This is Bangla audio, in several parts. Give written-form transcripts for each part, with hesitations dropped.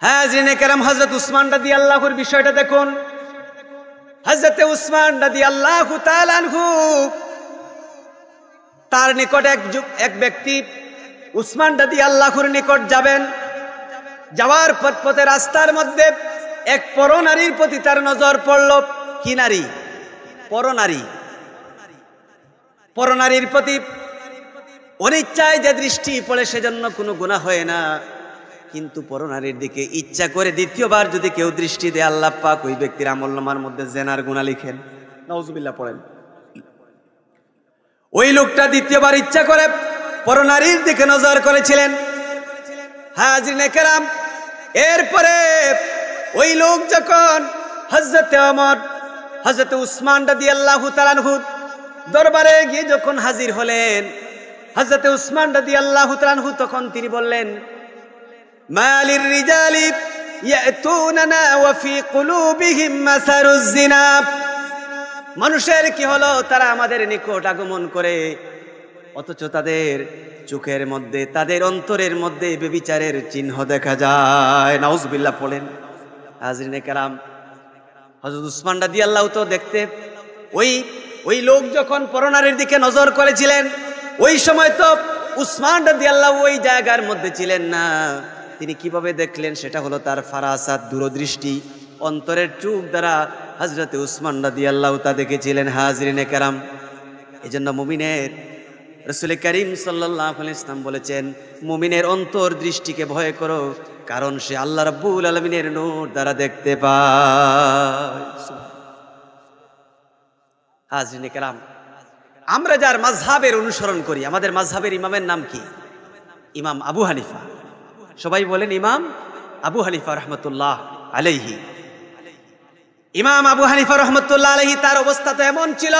হাজরিনে কেরাম, হযরত উসমান রাদিয়াল্লাহুর বিষয়টা দেখুন। হযরত উসমান রাদিয়াল্লাহু তাআলা আনহু, তার নিকট এক ব্যক্তি উসমান রাদিয়াল্লাহুর নিকট যাবেন। যাওয়ার পথে রাস্তার মধ্যে এক পরনারীর প্রতি তার নজর পড়ল। কি নারী? পরনারী। পরনারীর প্রতি অনিচ্ছায় যে দৃষ্টি পড়ে সেজন্য কোনো গুনাহ হয় না, কিন্তু পরনারীর দিকে ইচ্ছা করে দ্বিতীয়বার যদি কেউ দৃষ্টি দেয়, আল্লাহ পাক ওই ব্যক্তির আমলনামার মধ্যে জেনার গুনাহ লিখেন। নাউজুবিল্লাহ পড়েন। ওই লোকটা দ্বিতীয়বার ইচ্ছা করে পরনারীর দিকে নজর করেছিলেন। হাজরিনে কেরাম, এরপরে ওই লোক যখন হযরতে ওমর, হযরতে উসমান রাদিয়াল্লাহু তাআলা আনহু দরবারে গিয়ে যখন হাজির হলেন, হযরতে উসমান রাদিয়াল্লাহু তাআলা আনহু তখন তিনি বললেন, মালির রিজালি ইয়াতুনানা ওয়া ফি কুলুবিহিম মাসারুজ জিনা। মানুষের কি হলো, তারা আমাদের নিকট আগমন করে অথচ তাদের চোখের মধ্যে, তাদের অন্তরের মধ্যে ব্যভিচারের চিহ্ন দেখা যায়। নাউজুবিল্লাহ পড়েন। হাজরিনে কেরাম, হযরত উসমান রাদিয়াল্লাহু তো দেখতে ওই লোক যখন পরনারীর দিকে নজর করেছিলেন, ওই সময় তো উসমান রাদিয়াল্লাহু ওই জায়গার মধ্যে ছিলেন না। তিনি কিভাবে দেখলেন? সেটা হলো তার ফারাসাত, দূরদৃষ্টি, অন্তরের চোখ দ্বারা হযরতে উসমান রাদিয়াল্লাহু তা দেখেছিলেন। হাজরিনে কেরাম, এজন্য মুমিনের রাসূল করিম সাল্লাল্লাহু আলাইহি ওয়াসাল্লাম বলেছেন, মুমিনের অন্তর দৃষ্টিকে ভয় করো, কারণ সে আল্লাহ রাব্বুল আলামিনের নূর দ্বারা দেখতে পায়। হাজরিনে কেরাম, আমরা যার মাযহাবের অনুসরণ করি, আমাদের মাযহাবের ইমামের নাম কি? ইমাম আবু হানিফা। সবাই বলেন ইমাম আবু হানিফা রাহমাতুল্লাহ আলাইহি। ইমাম আবু হানিফা রাহমাতুল্লাহ আলাইহি, তার অবস্থা তো এমন ছিল,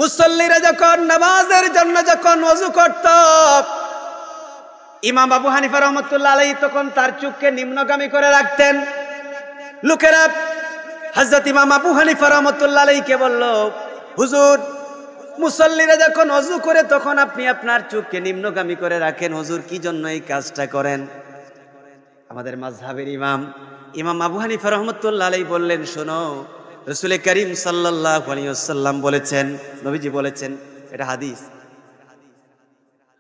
মুসল্লিরা যখন নামাজের জন্য যখন ওযু করত, ইমাম আবু হানিফা রাহমাতুল্লাহ আলাইহি তখন তার চোখকে নিম্নগামী করে রাখতেন। লোকেরা হযরত ইমাম আবু হানিফা রাহমাতুল্লাহ আলাইহিকে বলল, হুজুর, মুসল্লিরা যখন ওযু করে তখন আপনি আপনার চোখকে নিম্নগামী করে রাখেন, হুজুর কি জন্য এই কাজটা করেন? আমাদের মাযহাবের ইমাম আবু হানিফা রাহমাতুল্লাহ আলাইহি বললেন, শোনো, রাসূল করিম সাল্লাল্লাহু আলাইহি ওয়াসাল্লাম বলেছেন, নবীজি বলেছেন, এটা হাদিস,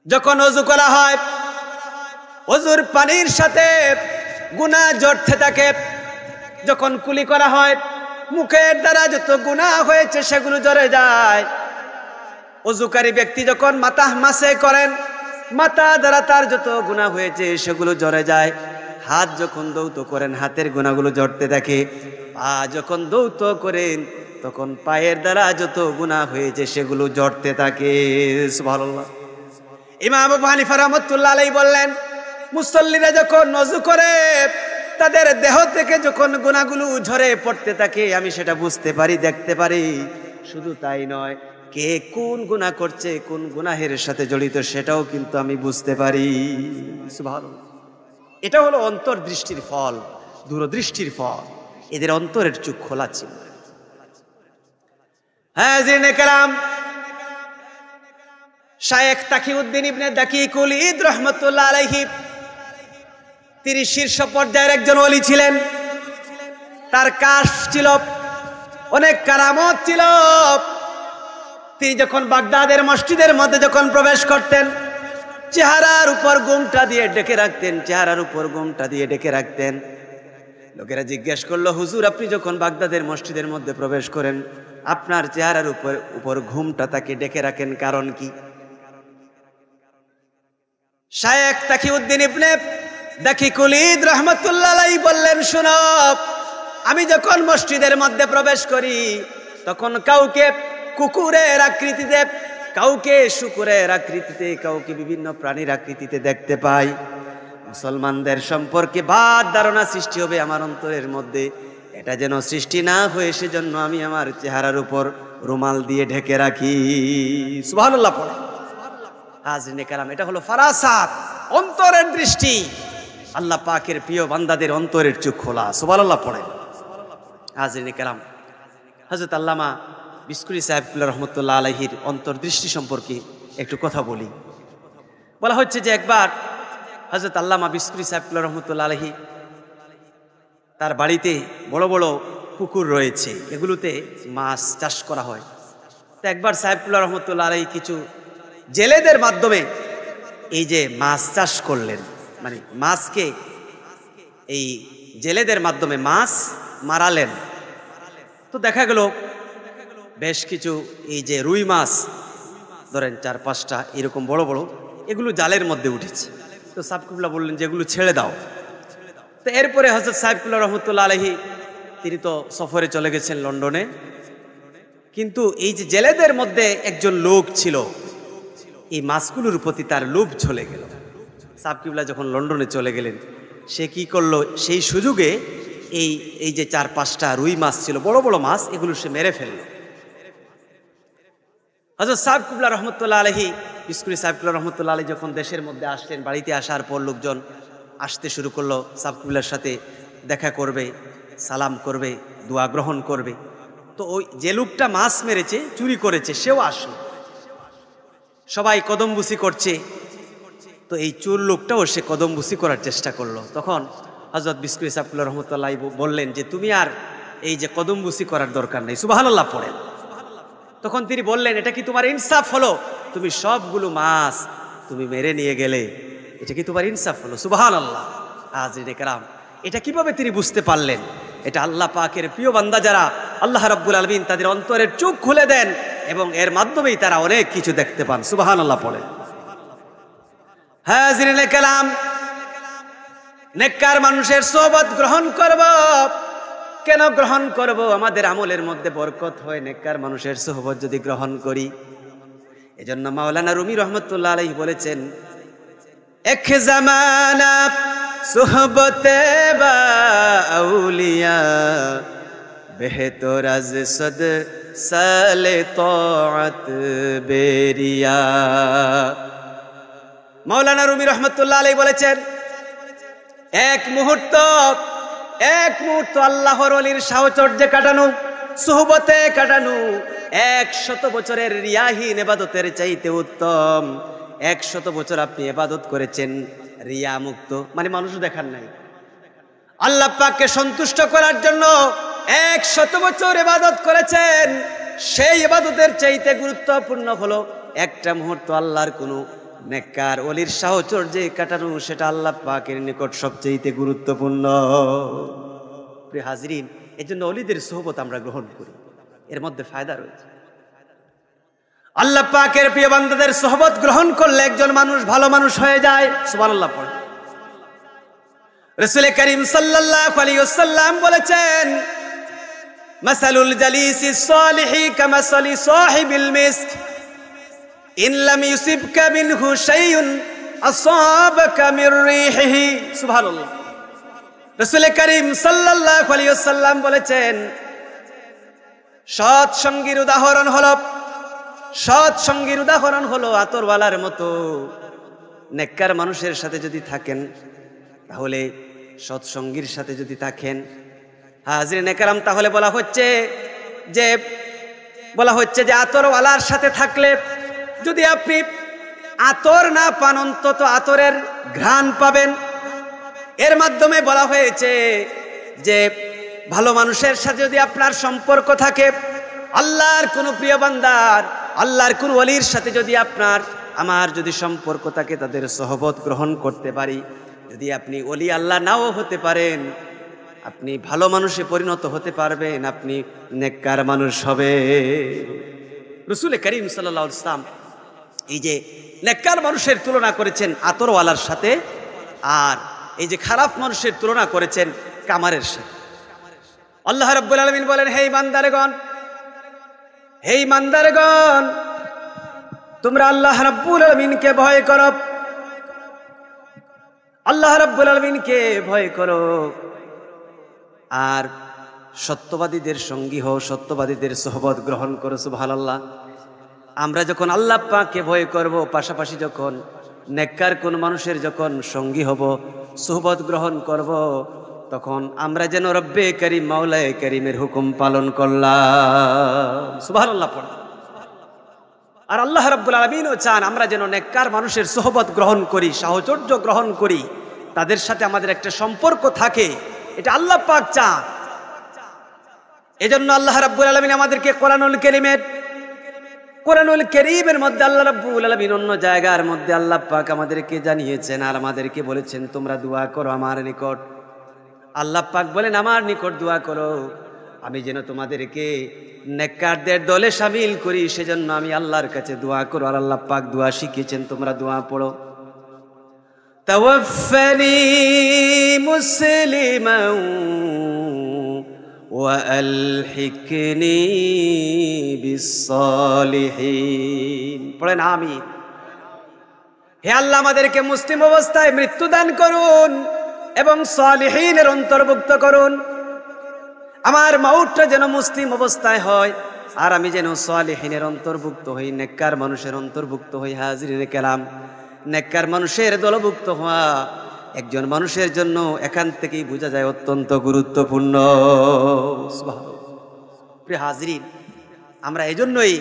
যখন ওযু করা হয় ওযুর পানির সাথে গুনাহ জড়তে থাকে। যখন কুলি করা হয়, মুখের দ্বারা যত গুনাহ হয়েছে সেগুলো ঝরে যায়। ওযুকারী ব্যক্তি যখন মাথা মাসে করেন, মাথা দ্বারা তার যত গুনাহ হয়েছে সেগুলো ঝরে যায়। হাত যখন দৌত করেন, হাতের গুনাহগুলো ঝরতে থাকে। পা যখন দৌত করেন, তখন পায়ের দ্বারা যত গুনাহ হয়েছে সেগুলো ঝরতে থাকে। সুবহানাল্লাহ। ইমাম আবু হানিফা রাহমাতুল্লাহ আলাইহি বললেন, মুসল্লিরা যখন ওযু করে তাদের দেহ থেকে যখন গুনাহগুলো ঝরে পড়তে থাকে, আমি সেটা বুঝতে পারি, দেখতে পারি। শুধু তাই নয়, কে কোন গুনাহ করছে, কোন গুনাহের সাথে জড়িত, সেটাও কিন্তু আমি বুঝতে পারি। সুবহানাল্লাহ। এটা হলো অন্তর্দৃষ্টির ফল, দূরদৃষ্টির ফল। এদের অন্তরের চোখ খোলা ছিল। হাজরিনে কেরাম, শায়েখ তাকিউদ্দিন ইবনে দাকিকুল ঈদ রাহমাতুল্লাহ আলাইহি, তিনি শীর্ষ পর্যায়ের একজন ওলি ছিলেন। তার কাশ ছিল, অনেক কারামত ছিল। তিনি যখন বাগদাদের মসজিদের মধ্যে যখন প্রবেশ করতেন, চেহারার উপর ঘোমটা দিয়ে ঢেকে রাখতেন, চেহারার উপর ঘোমটা দিয়ে ঢেকে রাখতেন। লোকেরা জিজ্ঞেস করলো, হুজুর, আপনি যখন বাগদাদের মসজিদের মধ্যে প্রবেশ করেন, আপনার চেহারার উপর ঘোমটা তাকে ঢেকে রাখেন, কারণ কি? শায়েখ তাকিউদ্দিন ইবনে দাকিকুল ঈদ রাহমাতুল্লাহ আলাইহি বললেন, শোনো, আমি যখন মসজিদের মধ্যে প্রবেশ করি তখন কাউকে কুকুরের আকৃতিতে, কাউকে শুকুরের আকৃতিতে, কাউকে বিভিন্ন প্রাণীর আকৃতিতে দেখতে পাই। মুসলমানদের সম্পর্কে বাদ ধারণা সৃষ্টি হবে আমার অন্তরের মধ্যে, এটা যেন সৃষ্টি না হয়ে সেজন্য আমি আমার চেহারার উপর রুমাল দিয়ে ঢেকে রাখি। সুবহানাল্লাহ পড়ে। হাজরিনে কেরাম, এটা হলো ফারাসাত, অন্তরের দৃষ্টি। আল্লাহ পাকের প্রিয় বান্দাদের অন্তরের চোখ খোলা। সুবহানাল্লাহ পড়ে। হাজরিনে কেরাম, হযরত আল্লামা বিসকুরি সাহেবুল্লাহ রহমতুল্লাহ আলাইহির অন্তর্দৃষ্টি সম্পর্কে একটু কথা বলি। বলা হচ্ছে যে একবার হযরত আল্লামা বিসকুরি সাহেবুল্লাহ রহমতুল্লাহ আলাইহি তার বাড়িতে বড় বড় পুকুর রয়েছে, এগুলোতে মাছ চাষ করা হয়। তো একবার সাহেবুল্লাহ রহমতুল্লাহ আলাইহি কিছু জেলেদের মাধ্যমে এই যে মাছ চাষ করলেন, মানে মাছকে এই জেলেদের মাধ্যমে মাছ মারালেন। তো দেখা গেল বেশ কিছু এই যে রুই মাছ ধরেন 4-5টা এরকম বড় বড়, এগুলো জালের মধ্যে উঠেছে। তো সাহেবুল্লাহ বললেন যে এগুলো ছেড়ে দাও। তো এরপরে হযরত সাহেবুল্লাহ রহমতুল্লাহ আলাইহি তিনি তো সফরে চলে গেছেন লন্ডনে, কিন্তু এই যে জেলেদের মধ্যে একজন লোক ছিল, এই মাছগুলোর প্রতি তার লোভ চলে গেল। সাহেবুল্লাহ যখন লন্ডনে চলে গেলেন, সে কি করলো, সেই সুযোগে এই যে 4-5টা রুই মাছ ছিল, বড় বড় মাছ, এগুলো সে মেরে ফেলল। হযরত সাহেবুল্লাহ রহমতুল্লাহ আলাইহি, ইস্কুরি সাহেবুল্লাহ রহমতুল্লাহ আলাইহি যখন দেশের মধ্যে আসলেন, বাড়িতে আসার পর লোকজন আসতে শুরু করলো, সাহেবুল্লাহর সাথে দেখা করবে, সালাম করবে, দোয়া গ্রহণ করবে। তো ওই যে লোকটা মাছ মেরেছে, চুরি করেছে, সেও আসলো। সবাই কদমবুসি করছে, তো এই চোর লোকটাও সে কদমবুসি করার চেষ্টা করলো। তখন হযরত বিসকুরি সাহেবুল্লাহ রহমতুল্লাহ বললেন যে তুমি আর এই যে কদমবুসি করার দরকার নেই, সুবহানাল্লাহ পড়েন। তখন তিনি বললেন, এটা কি তোমার ইনসাফ হলো? তুমি সবগুলো মাছ তুমি মেরে নিয়ে গেলে, এটা কি তোমার ইনসাফ হলো? সুবহানাল্লাহ। হাজরিনে কেরাম, এটা কিভাবে তিনি বুঝতে পারলেন? এটা আল্লাহ পাকের প্রিয় বান্দা যারা, আল্লাহ রাব্বুল আলামিন তাদের অন্তরের চোখ খুলে দেন এবং এর মাধ্যমেই তারা অনেক কিছু দেখতে পান। সুবহানাল্লাহ পড়েন। হাজরিনে কেরাম, নেককার মানুষের সোহবত গ্রহণ করব। কেন গ্রহণ করব? আমাদের আমলের মধ্যে বরকত হয় নেককার মানুষের সোহবত যদি গ্রহণ করি। এজন্য মাওলানা রুমি রহমতুল্লাহ আলাইহি বলেছেন, এক জামানা সোহবতে বা আউলিয়া বেহতর আজ সদ সালে তাআত বেরিয়া। মাওলানা রুমি রহমতুল্লাহ আলাইহি বলেছেন, এক মুহূর্ত আল্লাহর ওলির সাহচর্যে কাটানো, সুহবতে কাটানো 100 বছরের রিয়াহীন ইবাদতের চাইতে উত্তম। 100 বছর আপনি ইবাদত করেছেন রিয়া মুক্ত, মানে মানুষ দেখার নাই, আল্লাহ পাককে সন্তুষ্ট করার জন্য 100 বছর ইবাদত করেছেন। সেই ইবাদতের চাইতে গুরুত্বপূর্ণ হলো একটা মুহূর্ত আল্লাহর কোনো নেককার ওলির সাহচর্যে কাটানো, সেটা আল্লাহ পাকের নিকট সবচেয়ে গুরুত্বপূর্ণ। প্রিয় হাজরিন, এজন্য ওলিদের সোহবত আমরা গ্রহণ করি, এর মধ্যে ফায়দা রয়েছে। আল্লাহ পাকের প্রিয় বান্দাদের সোহবত গ্রহণ করলে একজন মানুষ ভালো মানুষ হয়ে যায়। সুবহানাল্লাহ পড়ে। রাসূল করিম সাল্লাল্লাহু আলাইহি ওয়াসাল্লাম বলেছেন, মাসালুল জালিসিস সালিহি কামাসালি সাহিবিল মিস্ক ইন লাম ইউসিবকা মিনহু শাইউন আসাবাকা মির রিহিহি। সুবহানাল্লাহ। রাসূল করিম সাল্লাল্লাহু আলাইহি ওয়াসাল্লাম বলেছেন, সৎ সঙ্গীর উদাহরণ হলো আতরওয়ালার মতো। নেককার মানুষের সাথে যদি থাকেন, তাহলে সৎ সঙ্গীর সাথে যদি থাকেন, হাজরিনে কেরাম, তাহলে বলা হচ্ছে যে আতরওয়ালার সাথে থাকলে যদি আপনি আতর না পান, অন্তত আতরের ঘ্রাণ পাবেন। এর মাধ্যমে বলা হয়েছে যে ভালো মানুষের সাথে যদি আপনার সম্পর্ক থাকে, আল্লাহর কোনো প্রিয় বান্দার, আল্লাহর কোন ওলির সাথে যদি আমার যদি সম্পর্ক থাকে, তাদের সোহবত গ্রহণ করতে পারি। যদি আপনি ওলি আল্লাহ নাও হতে পারেন, আপনি ভালো মানুষে পরিণত হতে পারবেন, আপনি নেককার মানুষ হবে। রাসূল করিম সাল্লাল্লাহু আলাইহি ওয়াসাল্লাম এই যে নেককার মানুষের তুলনা করেছেন আতরওয়ালার সাথে, আর এই যে খারাপ মানুষের তুলনা করেছেন কামারের সাথে। আল্লাহ রাব্বুল আলামিন বলেন, হে ইমানদারগণ, তোমরা আল্লাহ রাব্বুল আলামিনকে ভয় করো, আল্লাহ রাব্বুল আলামিনকে ভয় করো, আর সত্যবাদীদের সঙ্গী হও, সত্যবাদীদের সোহবত গ্রহণ করো। সুবহানাল্লাহ। আমরা যখন আল্লাহ পাককে ভয় করব, পাশাপাশি যখন নেককার কোন মানুষের যখন সঙ্গী হব, সোহবত গ্রহণ করব, তখন আমরা যেন রব্বে করিম মাওলায়ে করিমের হুকুম পালন করলাম। সুবহানাল্লাহ পড়ে। আর আল্লাহ রাব্বুল আলামিনও চান আমরা যেন নেককার মানুষের সোহবত গ্রহণ করি, সাহচর্য গ্রহণ করি, তাদের সাথে আমাদের একটা সম্পর্ক থাকে। এটা আল্লাহ পাক চান। এজন্য আল্লাহ রাব্বুল আলামিন আমাদেরকে কোরআনুল কারীমের মধ্যে আল্লাহ রাব্বুল আলামিন অন্য জায়গার মধ্যে আল্লাহ পাক আমাদেরকে জানিয়েছেন আর আমাদেরকে বলেছেন তোমরা দোয়া করো আমার নিকট। আল্লাহ পাক বলেন আমার নিকট দোয়া করো, আমি যেন তোমাদেরকে নেককারদের দলে শামিল করি, সেজন্য আমি আল্লাহর কাছে দোয়া করো। আর আল্লাহ পাক দোয়া শিখিয়েছেন, তোমরা দোয়া পড়ো, তাওয়াফফানি মুসলিমান ওয়া আলহিকনি বিসসালিহিন। পড়েন আমিন। হে আল্লাহ আমাদেরকে মুসলিম অবস্থায় মৃত্যু দান করুন এবং সালিহিনের অন্তর্ভুক্ত করুন। আমার মাউতটা যেন মুসলিম অবস্থায় হয় আর আমি যেন সালিহিনের অন্তর্ভুক্ত হই, নেককার মানুষের অন্তর্ভুক্ত হই। হাজিরিনে কেরাম, নেককার মানুষের দলভুক্ত হওয়া একজন মানুষের জন্য এখান থেকেই বোঝা যায় অত্যন্ত গুরুত্বপূর্ণ। প্রিয় হাজিরিন, আমরা এজন্যই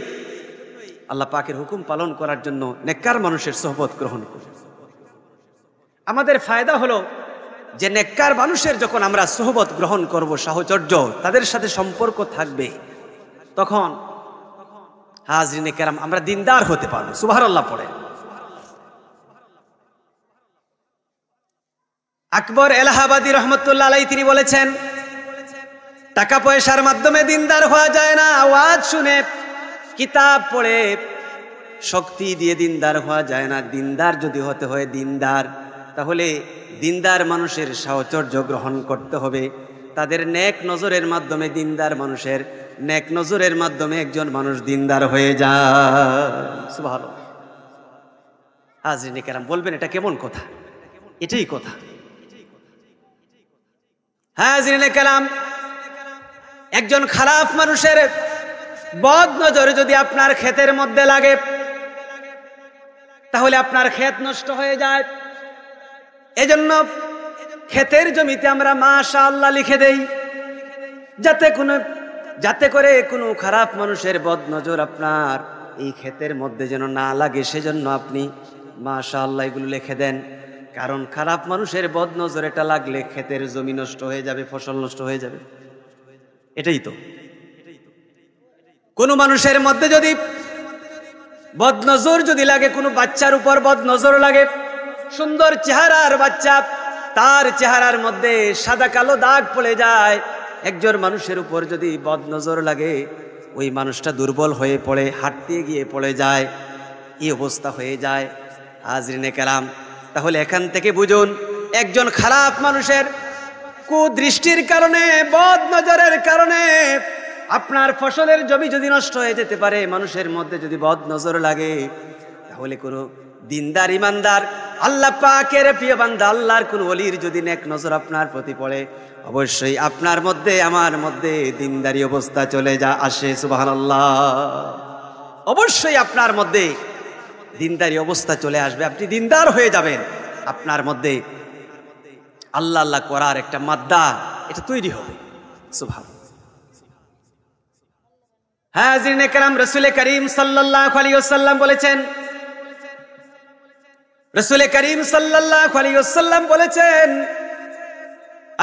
আল্লাহ পাকের হুকুম পালন করার জন্য নেককার মানুষের সোহবত গ্রহণ করি। আমাদের ফায়দা হলো যে নেককার মানুষের যখন আমরা সোহবত গ্রহণ করব, সাহচর্য তাদের সাথে সম্পর্ক থাকবে, তখন হাজরিনে কেরাম আমরা দিনদার হতে পারবো। সুবহানাল্লাহ পড়ে। আকবর এলাহাবাদী রহমতুল্লাহ আলাইহি তিনি বলেছেন, টাকা পয়সার মাধ্যমে দিনদার হওয়া যায় না, আওয়াজ শুনে কিতাব পড়ে শক্তি দিয়ে দিনদার হওয়া যায় না। দিনদার যদি হতে হয় দিনদার, তাহলে দিনদার মানুষের সাহচর্য গ্রহণ করতে হবে। তাদের নেক নজরের মাধ্যমে, দিনদার মানুষের নেক নজরের মাধ্যমে একজন মানুষ দিনদার হয়ে যায়। সুবহানাল্লাহ। হাজরিনে কেরাম, বলবেন এটা কেমন কথা? এটাই কথা। হাজরিনে কেরাম, একজন খারাপ মানুষের বদ নজর যদি আপনার ক্ষেতের মধ্যে লাগে, তাহলে আপনার ক্ষেত নষ্ট হয়ে যায়। এজন্য ক্ষেতের জমিতে আমরা মাশাআল্লাহ লিখে দেই, যাতে করে কোনো খারাপ মানুষের বদ নজর আপনার এই ক্ষেতের মধ্যে যেন না লাগে। সেজন্য আপনি মাশাআল্লাহ এগুলো লিখে দেন, কারণ খারাপ মানুষের বদ নজর এটা লাগলে ক্ষেতের জমি নষ্ট হয়ে যাবে, ফসল নষ্ট হয়ে যাবে। এটাই তো। কোনো মানুষের মধ্যে যদি বদনজর যদি লাগে, কোনো বাচ্চার উপর বদনজর লাগে, সুন্দর চেহারার বাচ্চা, তার চেহারার মধ্যে সাদা কালো দাগ পড়ে যায়, একজন মানুষের উপর যদি বদনজর লাগে, ওই মানুষটা দুর্বল হয়ে পড়ে, হাঁটতে গিয়ে পড়ে যায়, এই অবস্থা হয়ে যায়। হাজরিনে কেরাম, তাহলে এখান থেকে বুঝুন, একজন খারাপ মানুষের কুদৃষ্টির কারণে, বদ নজরের কারণে আপনার ফসলের জমি যদি নষ্ট হয়ে যেতে পারে। মানুষের মধ্যে যদি বদ নজর লাগে, তাহলে কোনো দিনদার ইমানদার আল্লাহ পাকের প্রিয় বান্দা, আল্লাহর কোন ওলির যদি নেক নজর আপনার প্রতি পড়ে, অবশ্যই আপনার মধ্যে, আমার মধ্যে দিনদারি অবস্থা চলে আসে। সুবহানাল্লাহ। অবশ্যই আপনার মধ্যে দিনদারি অবস্থা চলে আসবে, আপনি দিনদার হয়ে যাবেন। আপনার মধ্যে আল্লাহ আল্লাহ করার একটা মাদ্দা এটা তৈরি হবে। সুবহানাল্লাহ। হাজিরিনে কেরাম, রাসূল করিম সাল্লাল্লাহু আলাইহি ওয়াসাল্লাম বলেছেন, রাসূল করিম সাল্লাল্লাহু আলাইহি ওয়াসাল্লাম বলেছেন,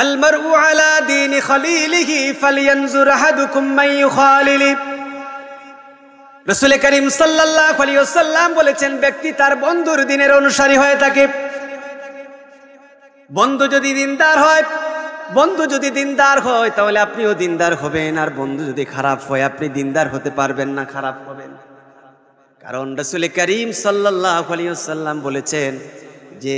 আল মারউ আলা দীনি খলিলিহি ফালইয়ানজুর আহাদুকুম মান ইউখালিলি। রাসূল করিম সাল্লাল্লাহু আলাইহি ওয়াসাল্লাম বলেছেন, ব্যক্তি তার বন্ধুর দ্বীনের অনুসারী হয়ে থাকে। বন্ধু যদি দিনদার হয় তাহলে আপনিও দিনদার হবেন, আর বন্ধু যদি খারাপ হয় আপনি দিনদার হতে পারবেন না, খারাপ হবেন। কারণ রাসূল করিম সাল্লাল্লাহু আলাইহি ওয়াসাল্লাম বলেছেন যে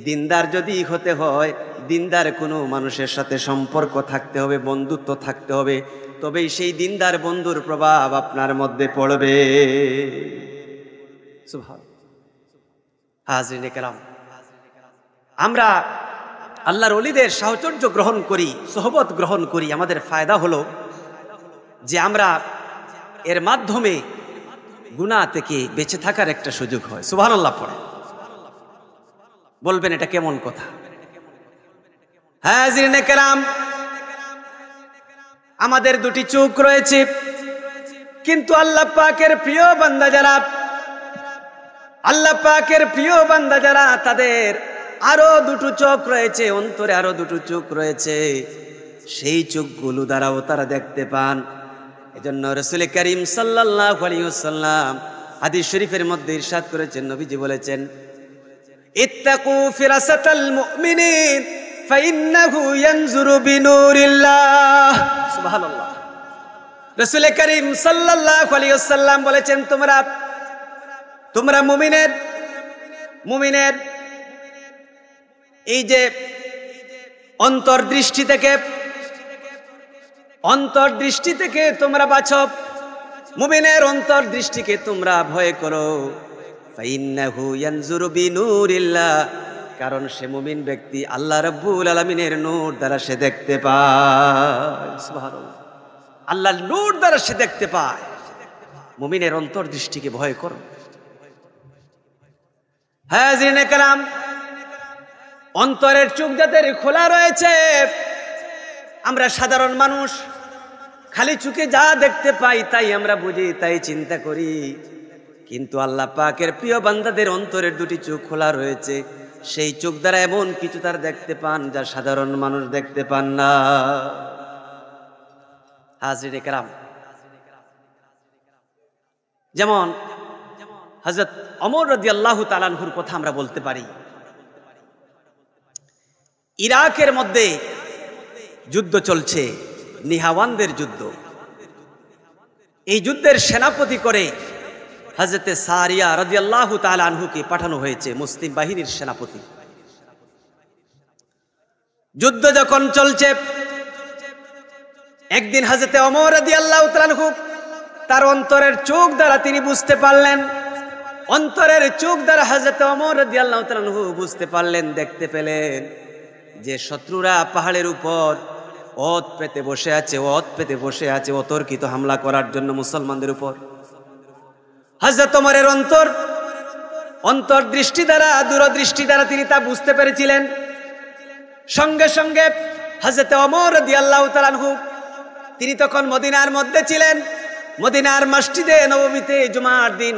দিনদার যদি হতে হয়, দিনদার কোনো মানুষের সাথে সম্পর্ক থাকতে হবে, বন্ধুত্ব থাকতে হবে, তবেই সেই দিনদার বন্ধুর প্রভাব আপনার মধ্যে পড়বে। সুবহানাল্লাহ। হাজরিনে কেরাম, আমরা আল্লাহর ওলিদের সাহচর্য গ্রহণ করি, সোহবত গ্রহণ করি। আমাদের ফায়দা হলো যে আমরা এর মাধ্যমে গুনাহ থেকে বেঁচে থাকার একটা সুযোগ হয়। সুবহানাল্লাহ পড়ে। বলবেন এটা কেমন কথা? হাজিরিনে কেরাম, আমাদের দুটি চোখ রয়েছে, কিন্তু আল্লাহ পাকের প্রিয় বান্দা যারা তাদের আরো দুটো চোখ রয়েছে, অন্তরে আরো দুটো চোখ রয়েছে। সেই চোখগুলো দ্বারাও তারা দেখতে পান। এজন্য রাসূল করিম সাল্লাল্লাহু আলাইহি ওয়াসাল্লাম হাদিস শরীফের মধ্যে ইরশাদ করেছেন, নবীজি বলেছেন, ইত্তাকু ফিরাসাতাল মুমিনিন ফাইন্নাহু ইয়ানজুরু বিনুরিল্লাহ। সুবহানাল্লাহ। রাসূল করিম সাল্লাল্লাহু আলাইহি ওয়াসাল্লাম বলেছেন, তোমরা মুমিনের এই যে অন্তর্দৃষ্টি থেকে তোমরা বাঁচো, মুমিনের অন্তর্দৃষ্টিকে তোমরা ভয় করো। ফাইন্নাহু ইয়ানজুরু বিনুরিল্লাহ, কারণ সে মুমিন ব্যক্তি আল্লাহ রাব্বুল আলামিনের নূর দ্বারা সে দেখতে পায়। সুবহানাল্লাহ। আল্লাহর নূর দ্বারা সে দেখতে পায়। মুমিনের অন্তর্দৃষ্টিকে ভয় করো। হাজিরিনে কেরাম, অন্তরের চোখ যাদের খোলা রয়েছে, আমরা সাধারণ মানুষ খালি চোখে যা দেখতে পাই তাই আমরা বুঝি, তাই চিন্তা করি। কিন্তু আল্লাহ পাকের প্রিয় বান্দাদের অন্তরের দুটি চোখ খোলা রয়েছে, সেই চোখ দ্বারা এমন কিছু তারা দেখতে পান যা সাধারণ মানুষ দেখতে পান না। হাজিরে কেরাম, যেমন হযরত ওমর রাদিয়াল্লাহু তাআলা আনহুর কথা আমরা বলতে পারি। ইরাকের মধ্যে যুদ্ধ চলছে, নিহাওয়ানদের যুদ্ধ। এই যুদ্ধের সেনাপতি করে হযরতে সারিয়া রাদিয়াল্লাহু তাআলা আনহুকে পাঠানো হয়েছে, মুসলিম বাহিনীর সেনাপতি। যুদ্ধ যখন চলছে, একদিন হযরতে ওমর রাদিয়াল্লাহু তাআলা আনহু তার অন্তরের চোখ দ্বারা তিনি বুঝতে পারলেন, অন্তরের চোখ দ্বারা হযরতে ওমর রাদিয়াল্লাহু তাআলা আনহু বুঝতে পারলেন, দেখতে পেলেন যে শত্রুরা পাহাড়ের উপর ওত পেতে বসে আছে অতর্কিত হামলা করার জন্য মুসলমানদের উপর। হযরত ওমরের অন্তর্দৃষ্টি দ্বারা, দূরদৃষ্টি দ্বারা তিনি তা বুঝতে পেরেছিলেন। সঙ্গে সঙ্গে হযরত ওমর রাদিয়াল্লাহু তাআলা আনহু তিনি তখন মদিনার মধ্যে ছিলেন, মদিনার মসজিদে নববীতে জুমার দিন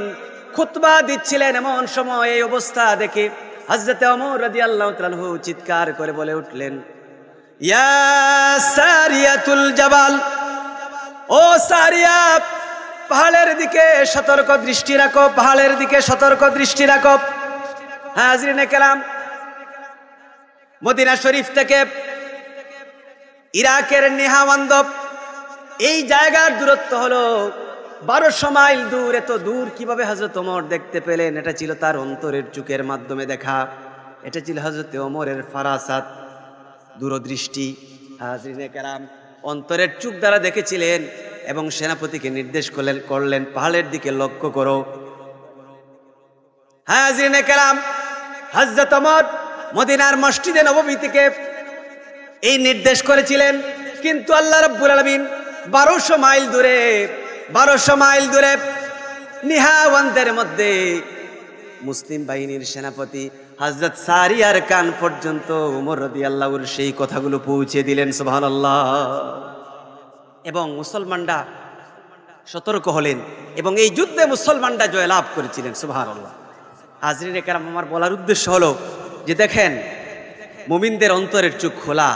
খুতবা দিচ্ছিলেন। এমন সময় এই অবস্থা দেখে হযরত ওমর রাদিয়াল্লাহু তাআলা আনহু চিৎকার করে বলে উঠলেন, ইয়া সারিয়াতুল জাবাল, ও সারিয়া, পাহাড়ের দিকে সতর্ক দৃষ্টি রাখো, পাহাড়ের দিকে সতর্ক দৃষ্টি রাখো। হাজিরিনে কেরাম, মদিনা শরীফ থেকে ইরাকের নিহাওয়ান্দ এই জায়গার দূরত্ব হলো 1200 মাইল দূর। এত দূর কিভাবে হযরত ওমর দেখতে পেলেন? এটা ছিল তার অন্তরের চোখের মাধ্যমে দেখা, এটা ছিল হযরত ওমরের ফারাসাত, দূরদৃষ্টি। হাজিরিনে কেরাম, অন্তরের চোখ দ্বারা দেখেছিলেন এবং সেনাপতিকে নির্দেশ করলেন পাহাড়ের দিকে লক্ষ্য করো। হাজিরিনে কেরাম, হযরত ওমর মদিনার মসজিদে নববী থেকে এই নির্দেশ করেছিলেন, কিন্তু আল্লাহ রাব্বুল আলামিন 1200 মাইল দূরে নিহাওয়ানদের মধ্যে মুসলিম বাহিনীর সেনাপতি হযরত সারিয়ার কান পর্যন্ত ওমর রাদিয়াল্লাহুর সেই কথাগুলো পৌঁছে দিলেন। সুবহানাল্লাহ। এবং মুসলমানরা সতর্ক হলেন এবং এই যুদ্ধে মুসলমানরা জয়লাভ করেছিলেন। সুবহানাল্লাহ। হাজরিনে কেরাম, আমার বলার উদ্দেশ্য হলো যে দেখেন, মুমিনদের অন্তরের চোখ খোলা,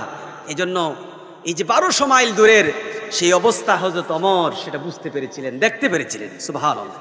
এজন্য এই যে 1200 মাইল দূরের সেই অবস্থা হযরত ওমর সেটা বুঝতে পেরেছিলেন, দেখতে পেরেছিলেন। সুবহানাল্লাহ।